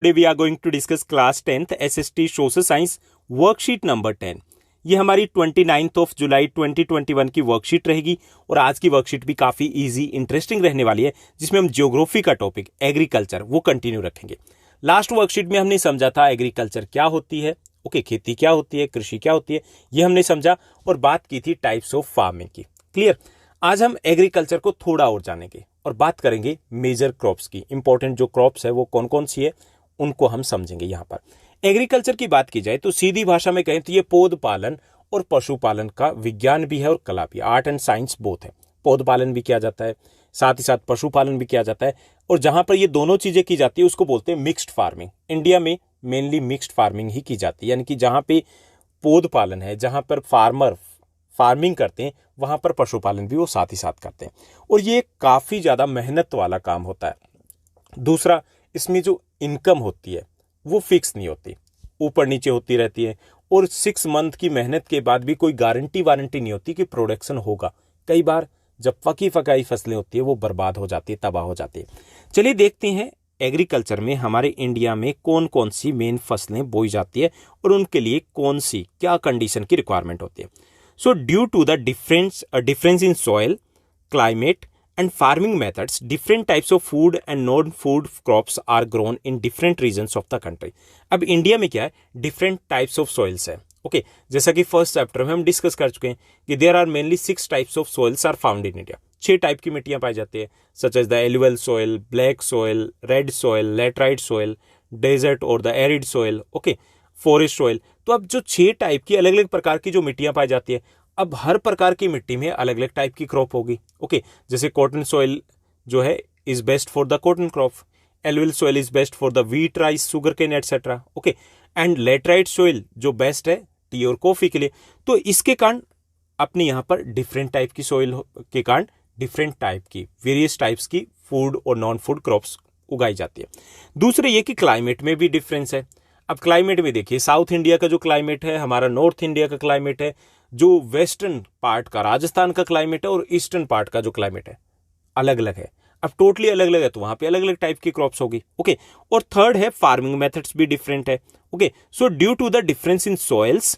Today we are going to discuss class 10th SST Social Science worksheet number 10। ये हमारी 29 जुलाई 2021 की worksheet रहेगी और आज की वर्कशीट भी काफ़ी इजी इंटरेस्टिंग रहने वाली है, जिसमें हम ज्योग्राफी का टॉपिक एग्रीकल्चर वो कंटिन्यू रखेंगे। लास्ट वर्कशीट में हमने समझा था एग्रीकल्चर क्या होती है, खेती क्या होती है, कृषि क्या होती है, ये हमने समझा और बात की थी टाइप्स ऑफ फार्मिंग की। क्लियर। आज हम एग्रीकल्चर को थोड़ा और जानेंगे और बात करेंगे मेजर क्रॉप्स की। इंपॉर्टेंट जो क्रॉप्स है वो कौन कौन सी है उनको हम समझेंगे। यहाँ पर एग्रीकल्चर की बात की जाए तो सीधी भाषा में कहें तो ये पौध पालन और पशुपालन का विज्ञान भी है और कला भी, आर्ट एंड साइंस बोथ है। पौध पालन भी किया जाता है, साथ ही साथ पशुपालन भी किया जाता है, और जहां पर ये दोनों चीजें की जाती है उसको बोलते हैं मिक्स्ड फार्मिंग। इंडिया में मेनली मिक्स्ड फार्मिंग ही की जाती है, यानी कि जहां पे पौध पालन है, जहां पर फार्मर फार्मिंग करते हैं, वहां पर पशुपालन भी वो साथ ही साथ करते हैं, और ये काफी ज्यादा मेहनत वाला काम होता है। दूसरा, इसमें जो इनकम होती है वो फिक्स नहीं होती, ऊपर नीचे होती रहती है, और 6 मंथ की मेहनत के बाद भी कोई गारंटी वारंटी नहीं होती कि प्रोडक्शन होगा। कई बार जब पकी पकाई फसलें होती है वो बर्बाद हो जाती है, तबाह हो जाती है। चलिए देखते हैं एग्रीकल्चर में हमारे इंडिया में कौन कौन सी मेन फसलें बोई जाती है और उनके लिए कौन सी क्या कंडीशन की रिक्वायरमेंट होती है। So due to the difference in soil, climate and farming methods, different types of food and non-food crops are grown in different regions of the country। अब इंडिया में क्या है, डिफरेंट टाइप्स ऑफ सॉइल्स है। Okay, जैसा कि first chapter में हम discuss कर चुके हैं कि there are mainly 6 types of soils are found in India. 6 type की मिट्टियां पाई जाती है, such as the alluvial soil, black soil, red soil, laterite soil, desert और the arid soil, okay, forest soil. तो अब जो 6 टाइप की अलग अलग प्रकार की जो मिट्टियां पाई जाती है, अब हर प्रकार की मिट्टी में अलग अलग टाइप की क्रॉप होगी। ओके, जैसे कॉटन सॉइल जो है is best for the cotton crop, alluvial soil is best for the wheat, rice, sugar cane etcetera. Okay, and laterite soil जो बेस्ट है टी और कॉफी के लिए। तो इसके कारण अपने यहाँ पर डिफरेंट टाइप की सॉइल के कारण डिफरेंट टाइप की वेरियस टाइप्स की फूड और नॉन फूड क्रॉप्स उगाई जाती है। दूसरे ये कि क्लाइमेट में भी डिफरेंस है। अब क्लाइमेट में देखिए, साउथ इंडिया का जो क्लाइमेट है, हमारा नॉर्थ इंडिया का क्लाइमेट है, जो वेस्टर्न पार्ट का राजस्थान का क्लाइमेट है और ईस्टर्न पार्ट का जो क्लाइमेट है अलग अलग है। अब टोटली अलग अलग है तो वहां पे अलग अलग टाइप की क्रॉप्स होगी। ओके, और थर्ड है फार्मिंग मेथड्स भी डिफरेंट है। Okay, so due to the difference in soils,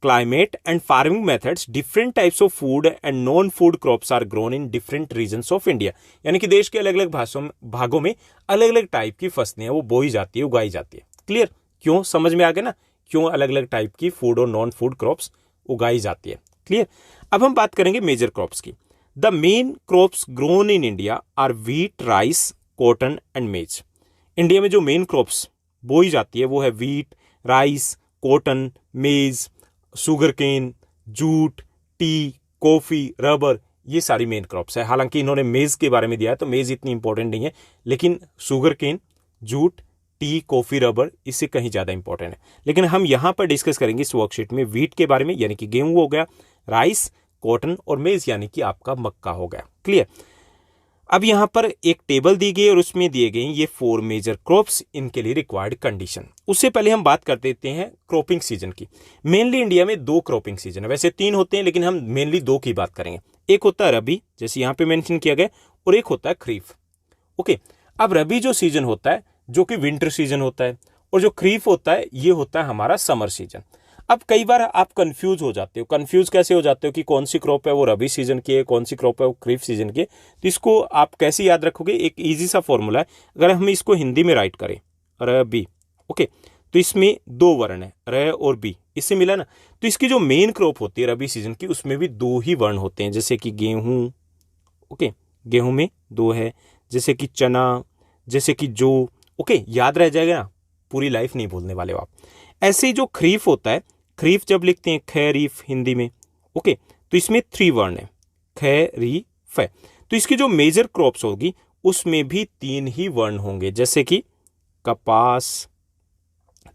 climate and farming methods, different types of food and non food crops are grown in different regions of India. यानी कि देश के अलग अलग भागों में अलग अलग टाइप की फसलें वो बोई जाती है, उगाई जाती है। क्लियर? क्यों, समझ में आ गया ना, क्यों अलग अलग टाइप की फूड और नॉन फूड क्रॉप्स उगाई जाती है। क्लियर? अब हम बात करेंगे मेजर क्रॉप्स की। The main crops grown in India are wheat, rice, cotton and maize. India में जो मेन क्रॉप्स बोई जाती है वो है wheat, rice, cotton, maize, sugar cane, jute, tea, coffee, rubber, ये सारी मेन क्रॉप्स है। हालांकि इन्होंने मेज के बारे में दिया है तो मेज इतनी इंपॉर्टेंट नहीं है, लेकिन sugar cane, jute, tea, coffee, rubber इससे कहीं ज्यादा इंपॉर्टेंट है। लेकिन हम यहां पर डिस्कस करेंगे इस वर्कशीट में व्हीट के बारे में, यानी कि गेहूं हो गया, राइस, कॉटन और मेज यानी कि आपका मक्का हो गया। क्लियर? अब यहां पर एक टेबल दी गई और उसमें दिए गए ये 4 मेजर क्रॉप्स, इनके लिए रिक्वायर्ड कंडीशन। उससे पहले हम बात कर देते हैं क्रॉपिंग सीजन की। मेनली इंडिया में 2 क्रॉपिंग सीजन है, वैसे 3 होते हैं लेकिन हम मेनली 2 की बात करेंगे। एक होता है रबी, जैसे यहां पे मेंशन किया गया, और एक होता है खरीफ। ओके, अब रबी जो सीजन होता है जो कि विंटर सीजन होता है, और जो खरीफ होता है ये होता है हमारा समर सीजन। अब कई बार आप कंफ्यूज हो जाते हो, कंफ्यूज कैसे हो जाते हो कि कौन सी क्रॉप है वो रबी सीजन की है, कौन सी क्रॉप है वो खरीफ सीजन की है। तो इसको आप कैसे याद रखोगे, एक इजी सा फॉर्मूला है। अगर हम इसको हिंदी में राइट करें रबी, ओके, तो इसमें 2 वर्ण है, र और बी, इससे मिला ना। तो इसकी जो मेन क्रॉप होती है रबी सीजन की उसमें भी 2 ही वर्ण होते हैं, जैसे कि गेहूं, ओके, गेहूं में 2 है, जैसे कि चना, जैसे कि जो, ओके, याद रह जाएगा ना, पूरी लाइफ नहीं भूलने वाले हो आप। ऐसे ही जो खरीफ होता है, खरीफ जब लिखते हैं खैरीफ हिंदी में, ओके, तो इसमें 3 वर्ण है, खैरीफ है। तो इसकी जो मेजर क्रॉप्स होगी उसमें भी 3 ही वर्ण होंगे, जैसे कि कपास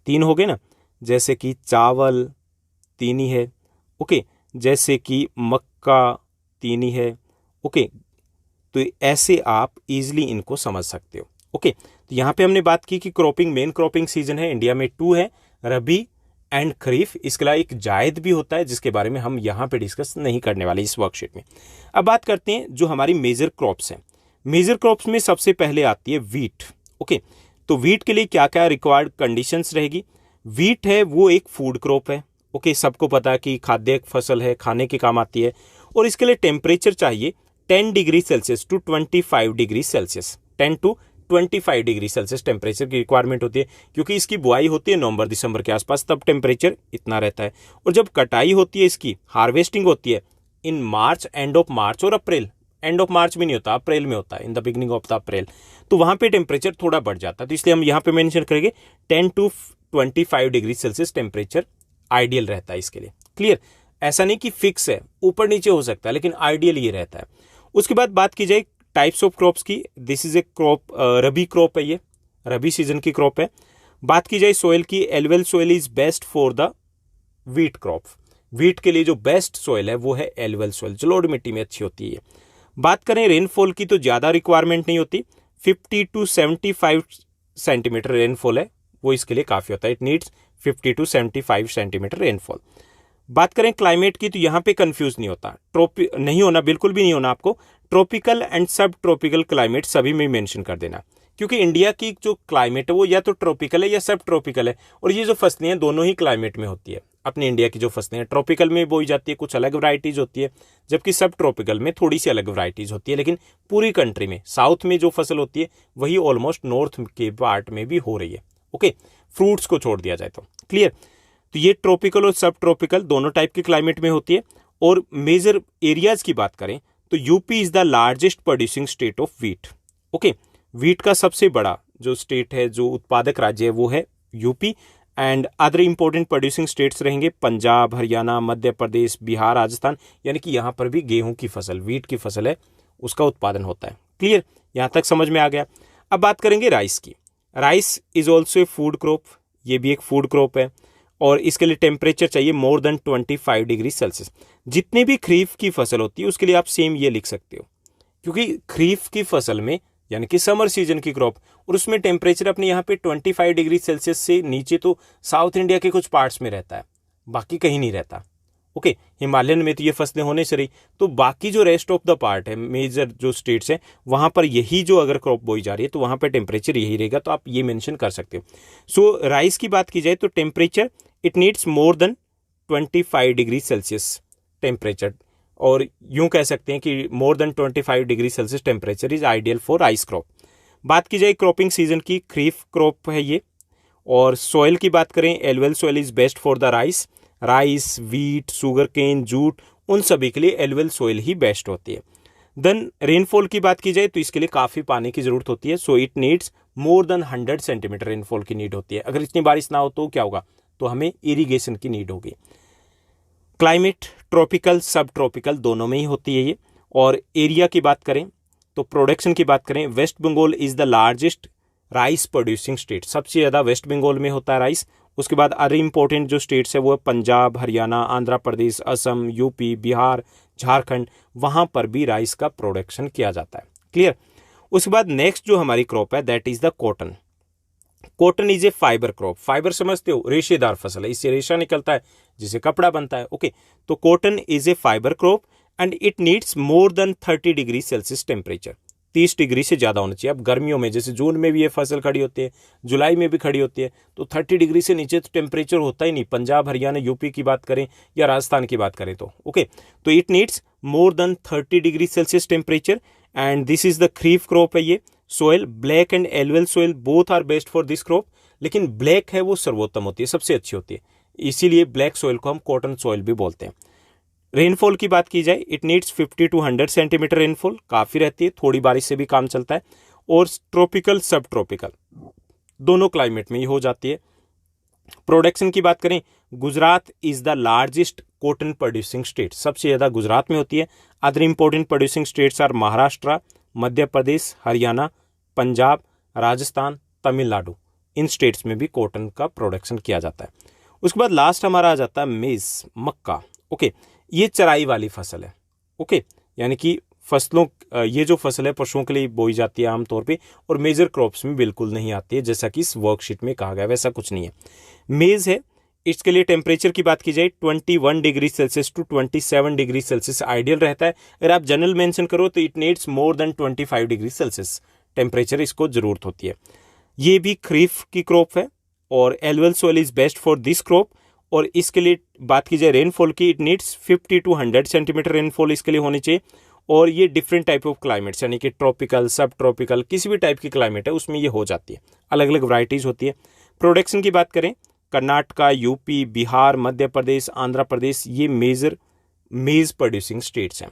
3 हो गए ना, जैसे कि चावल 3 ही है, ओके, जैसे कि मक्का 3 ही है, ओके। तो ऐसे आप इजिली इनको समझ सकते हो। ओके, तो यहां पे हमने बात की कि क्रॉपिंग, मेन क्रॉपिंग सीजन है इंडिया में 2 है, रबी एंड खरीफ। इसके अलावा एक जायद भी होता है जिसके बारे में हम यहां पे डिस्कस नहीं करने वाले इस वर्कशीट में। अब बात करते हैं जो हमारी मेजर क्रॉप्स हैं। मेजर क्रॉप्स में सबसे पहले आती है व्हीट। ओके, तो वीट के लिए क्या क्या रिक्वायर्ड कंडीशंस रहेगी? वीट है वो एक फूड क्रॉप है, ओके, सबको पता है कि खाद्य फसल है, खाने के काम आती है, और इसके लिए टेम्परेचर चाहिए 10 degree Celsius to 25 degree Celsius, 10 to 25 degree Celsius temperature की रिक्वायरमेंट होती है, क्योंकि इसकी बुआई होती है नवंबर दिसंबर के आसपास, तब टेम्परेचर इतना रहता है। और जब कटाई होती है, इसकी हार्वेस्टिंग होती है इन मार्च, एंड ऑफ मार्च और अप्रैल, एंड ऑफ मार्च में नहीं होता, अप्रैल में होता है, in the beginning of the April, तो वहां पे टेम्परेचर थोड़ा बढ़ जाता है। तो इसलिए हम यहाँ पे मेंशन करेंगे 10 to 25 degree Celsius temperature ideal रहता है इसके लिए। क्लियर? ऐसा नहीं कि फिक्स है, ऊपर नीचे हो सकता है, लेकिन आइडियल ये रहता है। उसके बाद बात की जाए टाइप्स ऑफ क्रॉप्स की, this is a crop, rabi crop है, ये रबी सीजन की क्रॉप है। बात की जाए सोयल की, alluvial soil is best for the wheat crop. Wheat के लिए जो बेस्ट सोयल है वो है एलुवियल सोयल, जलोढ़ मिट्टी में अच्छी होती है। बात करें रेनफॉल की तो ज़्यादा रिक्वायरमेंट नहीं होती, 50 टू 75 सेंटीमीटर रेनफॉल है वो इसके लिए काफ़ी होता है। It needs 50 to 75 centimetre rainfall. बात करें क्लाइमेट की तो यहाँ पे कंफ्यूज नहीं होता, नहीं होना, बिल्कुल भी नहीं होना आपको। ट्रॉपिकल एंड सब ट्रॉपिकल क्लाइमेट सभी में मेंशन कर देना, क्योंकि इंडिया की जो क्लाइमेट है वो या तो ट्रॉपिकल है या सब ट्रॉपिकल है, और ये जो फसलें हैं दोनों ही क्लाइमेट में होती है। अपनी इंडिया की जो फसलें हैं ट्रॉपिकल में बोई जाती है, कुछ अलग वैरायटीज होती है, जबकि सब ट्रॉपिकल में थोड़ी सी अलग वैरायटीज होती है। लेकिन पूरी कंट्री में साउथ में जो फसल होती है वही ऑलमोस्ट नॉर्थ के पार्ट में भी हो रही है। ओके, फ्रूट्स को छोड़ दिया जाए तो। क्लियर? तो ये ट्रॉपिकल और सब ट्रॉपिकल दोनों टाइप के क्लाइमेट में होती है। और मेजर एरियाज की बात करें तो UP is the largest producing state of wheat. Okay, wheat का सबसे बड़ा जो स्टेट है, जो उत्पादक राज्य है वो है UP. And other important producing states रहेंगे पंजाब, हरियाणा, मध्य प्रदेश, बिहार, राजस्थान, यानी कि यहाँ पर भी गेहूं की फसल, वीट की फसल है, उसका उत्पादन होता है। क्लियर? यहाँ तक समझ में आ गया। अब बात करेंगे राइस की। Rice is also a food crop, ये भी एक फूड क्रॉप है, और इसके लिए टेम्परेचर चाहिए मोर देन 25 डिग्री सेल्सियस। जितनी भी खरीफ की फसल होती है उसके लिए आप सेम ये लिख सकते हो, क्योंकि खरीफ की फसल में यानी कि समर सीजन की क्रॉप, और उसमें टेम्परेचर अपने यहाँ पे 25 डिग्री सेल्सियस से नीचे तो साउथ इंडिया के कुछ पार्ट्स में रहता है, बाकी कहीं नहीं रहता। ओके, हिमालयन में तो ये फसलें होने से रही, तो बाकी जो रेस्ट ऑफ द पार्ट है, मेजर जो स्टेट्स हैं, वहाँ पर यही जो अगर क्रॉप बोई जा रही है तो वहाँ पर टेम्परेचर यही रहेगा, तो आप ये मेंशन कर सकते हो। सो राइस की बात की जाए तो temperature it needs more than 25 degree Celsius temperature, और यूं कह सकते हैं कि मोर than 25 degree Celsius temperature is ideal for rice crop. बात की जाए क्रॉपिंग सीजन की, खरीफ क्रॉप है ये। और सॉइल की बात करें, alluvial soil is best for the rice, wheat, sugar cane, jute, उन सभी के लिए एलुवियल सॉइल ही बेस्ट होती है। देन रेनफॉल की बात की जाए तो इसके लिए काफ़ी पानी की जरूरत होती है, so it needs more then 100 centimetre rainfall की नीड होती है। अगर इतनी बारिश ना हो तो क्या होगा, तो हमें इरीगेशन की नीड होगी। क्लाइमेट ट्रॉपिकल सब ट्रॉपिकल दोनों में ही होती है ये। और एरिया की बात करें तो प्रोडक्शन की बात करें, West Bengal is the largest rice producing state, सबसे ज़्यादा वेस्ट बंगाल में होता है राइस। उसके बाद अदर इंपॉर्टेंट जो स्टेट्स है वो है पंजाब, हरियाणा, आंध्र प्रदेश, असम, यूपी, बिहार, झारखंड, वहाँ पर भी राइस का प्रोडक्शन किया जाता है। क्लियर? उसके बाद नेक्स्ट जो हमारी क्रॉप है that is the cotton. Cotton is a fibre crop, fibre समझते हो, रेशेदार फसल है, इससे रेशा निकलता है जिससे कपड़ा बनता है। ओके, तो cotton is a fibre crop and it needs more than 30 degree Celsius temperature, 30 degree से ज़्यादा होना चाहिए। अब गर्मियों में जैसे जून में भी ये फसल खड़ी होती है, जुलाई में भी खड़ी होती है, तो 30 डिग्री से नीचे तो टेम्परेचर होता ही नहीं। पंजाब, हरियाणा, यूपी की बात करें या राजस्थान की बात करें तो ओके, तो it needs more than 30 degree Celsius temperature and this is the kharif crop है ये। Soil black and alluvial soil both are best for this crop, लेकिन ब्लैक है वो सर्वोत्तम होती है, सबसे अच्छी होती है, इसीलिए ब्लैक सोयल को हम कॉटन सोयल भी बोलते हैं। रेनफॉल की बात की जाए, it needs 50 to 100 centimetre rainfall, काफ़ी रहती है, थोड़ी बारिश से भी काम चलता है। और ट्रॉपिकल सब ट्रॉपिकल दोनों क्लाइमेट में ही हो जाती है। प्रोडक्शन की बात करें, Gujarat is the largest cotton producing state, सबसे ज़्यादा गुजरात में होती है। Other important producing states are Maharashtra, Madhya Pradesh, Haryana, Punjab, Rajasthan, Tamil Nadu, इन स्टेट्स में भी कॉटन का प्रोडक्शन किया जाता है। उसके बाद लास्ट हमारा आ जाता है मेज, मक्का। ओके, ये चराई वाली फसल है। ओके, यानी कि फसलों, ये जो फसल है पशुओं के लिए बोई जाती है आमतौर पे, और मेजर क्रॉप्स में बिल्कुल नहीं आती है, जैसा कि इस वर्कशीट में कहा गया वैसा कुछ नहीं है। मेज है, इसके लिए टेम्परेचर की बात की जाए 21 degree Celsius to 27 degree Celsius ideal रहता है। अगर आप जनरल मेंशन करो तो it needs more than 25 degree Celsius temperature इसको जरूरत होती है। ये भी खरीफ की क्रॉप है और alluvial soil is best for this crop. और इसके लिए बात की जाए रेनफॉल की, it needs 50 to 100 centimetre rainfall इसके लिए होनी चाहिए। और ये डिफरेंट टाइप ऑफ क्लाइमेट्स यानी कि ट्रॉपिकल, सब ट्रॉपिकल, किसी भी टाइप की क्लाइमेट है उसमें ये हो जाती है, अलग अलग वैरायटीज होती है। प्रोडक्शन की बात करें, कर्नाटका, यूपी, बिहार, मध्य प्रदेश, आंध्र प्रदेश, ये मेजर मेज प्रोड्यूसिंग स्टेट्स हैं।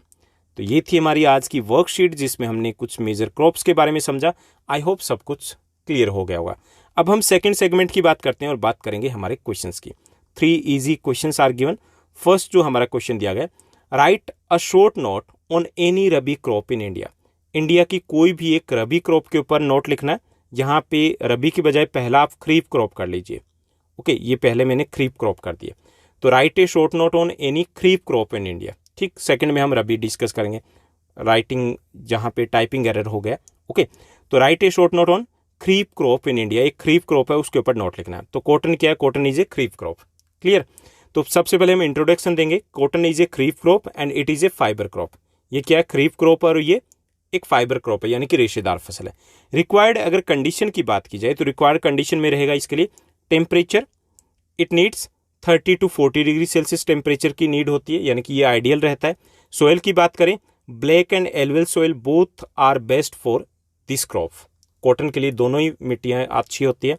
तो ये थी हमारी आज की वर्कशीट जिसमें हमने कुछ मेजर क्रॉप्स के बारे में समझा। आई होप सब कुछ क्लियर हो गया होगा। अब हम सेकंड सेगमेंट की बात करते हैं और बात करेंगे हमारे क्वेश्चंस की। 3 easy questions are given. First जो हमारा क्वेश्चन दिया गया, write a short note on any rabi crop in India. India की कोई भी एक रबी क्रॉप के ऊपर नोट लिखना है। यहाँ पे रबी की बजाय पहला आप खरीफ क्रॉप कर लीजिए। ओके, ये पहले मैंने खरीफ क्रॉप कर दिया, तो right A short note on any kharif crop in India. ठीक, सेकंड में हम रबी डिस्कस करेंगे। राइटिंग जहाँ पे टाइपिंग एरर हो गया। ओके, तो right A short note on kharif crop in India. एक खरीफ क्रॉप है उसके ऊपर नोट लिखना है। तो कॉटन क्या है? Cotton is a kharif crop. Clear? तो सबसे पहले हम इंट्रोडक्शन देंगे। Cotton is a kharif crop and it is A fibre crop. ये क्या है? खरीफ क्रॉप और ये एक फाइबर क्रॉप है यानी कि रेशेदार फसल है। रिक्वायर्ड अगर कंडीशन की बात की जाए तो रिक्वायर्ड कंडीशन में रहेगा इसके लिए temperature, it needs 30 to 40 degree Celsius temperature की नीड होती है यानी कि ये आइडियल रहता है। सोयल की बात करें, black and alluvial soil both are best for this crop. Cotton के लिए दोनों ही मिट्टियाँ अच्छी होती है।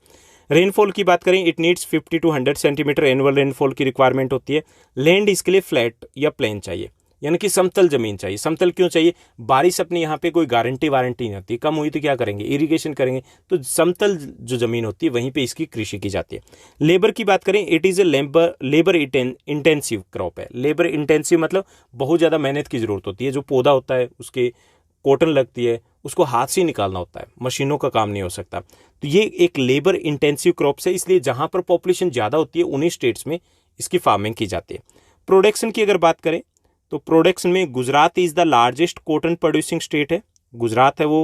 रेनफॉल की बात करें, it needs 50 to 100 centimetre annual rainfall की रिक्वायरमेंट होती है। लैंड इसके लिए फ्लैट या प्लेन चाहिए यानी कि समतल जमीन चाहिए। समतल क्यों चाहिए? बारिश अपने यहाँ पे कोई गारंटी वारंटी नहीं होती, कम हुई तो क्या करेंगे? इरिगेशन करेंगे। तो समतल जो जमीन होती है वहीं पे इसकी कृषि की जाती है। लेबर की बात करें, it is a labour intensive crop है। लेबर इंटेंसिव मतलब बहुत ज़्यादा मेहनत की जरूरत होती है। जो पौधा होता है उसके कॉटन लगती है, उसको हाथ से निकालना होता है, मशीनों का काम नहीं हो सकता। तो ये एक लेबर इंटेंसिव क्रॉप्स है, इसलिए जहाँ पर पॉपुलेशन ज़्यादा होती है उन्हीं स्टेट्स में इसकी फार्मिंग की जाती है। प्रोडक्शन की अगर बात करें तो प्रोडक्शन में Gujarat is the largest cotton producing state है। गुजरात है वो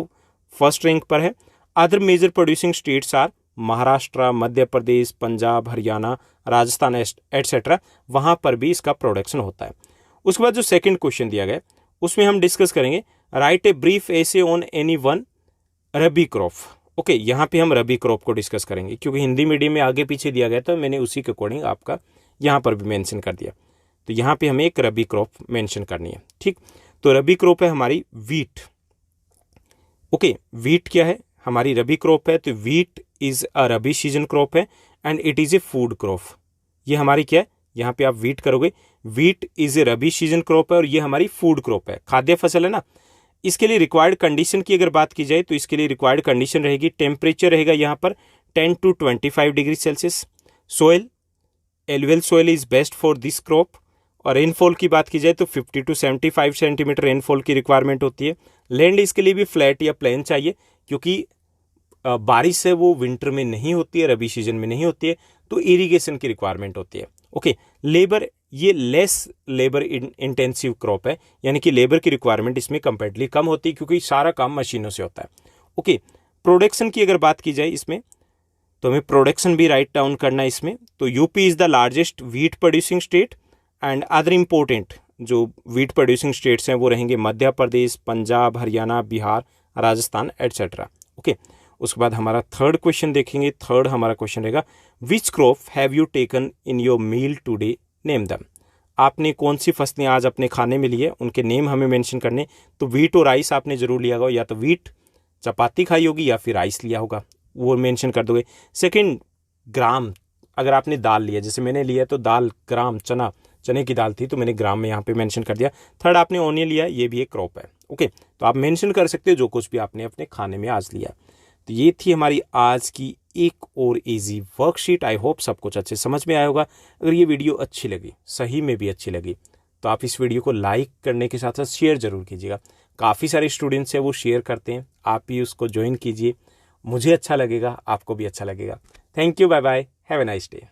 फर्स्ट रैंक पर है। Other major producing states are Maharashtra, Madhya Pradesh, Punjab, Haryana, Rajasthan etcetera, वहाँ पर भी इसका प्रोडक्शन होता है। उसके बाद जो सेकंड क्वेश्चन दिया गया उसमें हम डिस्कस करेंगे, right a brief essay on any one rabi crop. Okay, यहाँ पे हम रबी क्रॉप को डिस्कस करेंगे क्योंकि हिंदी मीडियम में आगे पीछे दिया गया था, मैंने उसी के अकॉर्डिंग आपका यहाँ पर भी मेंशन कर दिया। तो यहाँ पे हमें एक रबी क्रॉप मेंशन करनी है। ठीक, तो रबी क्रॉप है हमारी वीट। ओके, वीट क्या है? हमारी रबी क्रॉप है। तो wheat is a rabi season crop है and it is a food crop. ये हमारी क्या है? यहाँ पे आप वीट करोगे, wheat is a rabi season crop है और ये हमारी फूड क्रॉप है, खाद्य फसल है ना। इसके लिए रिक्वायर्ड कंडीशन की अगर बात की जाए तो इसके लिए रिक्वायर्ड कंडीशन रहेगी, टेम्परेचर रहेगा यहाँ पर 10 to 25 degree Celsius. Soil, alluvial soil is best for this crop. और रेनफॉल की बात की जाए तो 50 to 75 सेंटीमीटर रेनफॉल की रिक्वायरमेंट होती है। लैंड इसके लिए भी फ्लैट या प्लेन चाहिए क्योंकि बारिश है वो विंटर में नहीं होती है, रबी सीजन में नहीं होती है, तो इरिगेशन की रिक्वायरमेंट होती है। ओके, लेबर, ये लेस लेबर इंटेंसिव क्रॉप है यानी कि लेबर की रिक्वायरमेंट इसमें कंपेरेटिवली कम होती है क्योंकि सारा काम मशीनों से होता है। ओके, प्रोडक्शन की अगर बात की जाए इसमें तो हमें प्रोडक्शन भी राइट डाउन करना है इसमें। तो UP is the largest wheat producing state and other important जो वीट प्रोड्यूसिंग स्टेट्स हैं वो रहेंगे मध्य प्रदेश, पंजाब, हरियाणा, बिहार, राजस्थान एटसेट्रा। ओके, उसके बाद हमारा थर्ड क्वेश्चन देखेंगे। थर्ड हमारा क्वेश्चन रहेगा, which crop have you taken in your meal today, name them. आपने कौन सी फसलें आज अपने खाने में ली है, उनके नेम हमें मेंशन करने। तो वीट और राइस आपने जरूर लिया होगा, या तो वीट चपाती खाई होगी या फिर राइस लिया होगा, वो मेंशन कर दोगे। सेकंड, ग्राम, अगर आपने दाल लिया, जैसे मैंने लिया तो दाल, ग्राम, चने की दाल थी तो मैंने ग्राम में यहाँ पे मेंशन कर दिया। थर्ड, आपने ओनियन लिया, ये भी एक क्रॉप है। ओके, तो आप मेंशन कर सकते हो जो कुछ भी आपने अपने खाने में आज लिया। तो ये थी हमारी आज की एक और इजी वर्कशीट। आई होप सब कुछ अच्छे समझ में आया होगा। अगर ये वीडियो अच्छी लगी, सही में भी अच्छी लगी, तो आप इस वीडियो को लाइक करने के साथ साथ शेयर जरूर कीजिएगा। काफ़ी सारे स्टूडेंट्स हैं वो शेयर करते हैं, आप भी उसको ज्वाइन कीजिए। मुझे अच्छा लगेगा, आपको भी अच्छा लगेगा। Thank you, bye bye, have a nice day.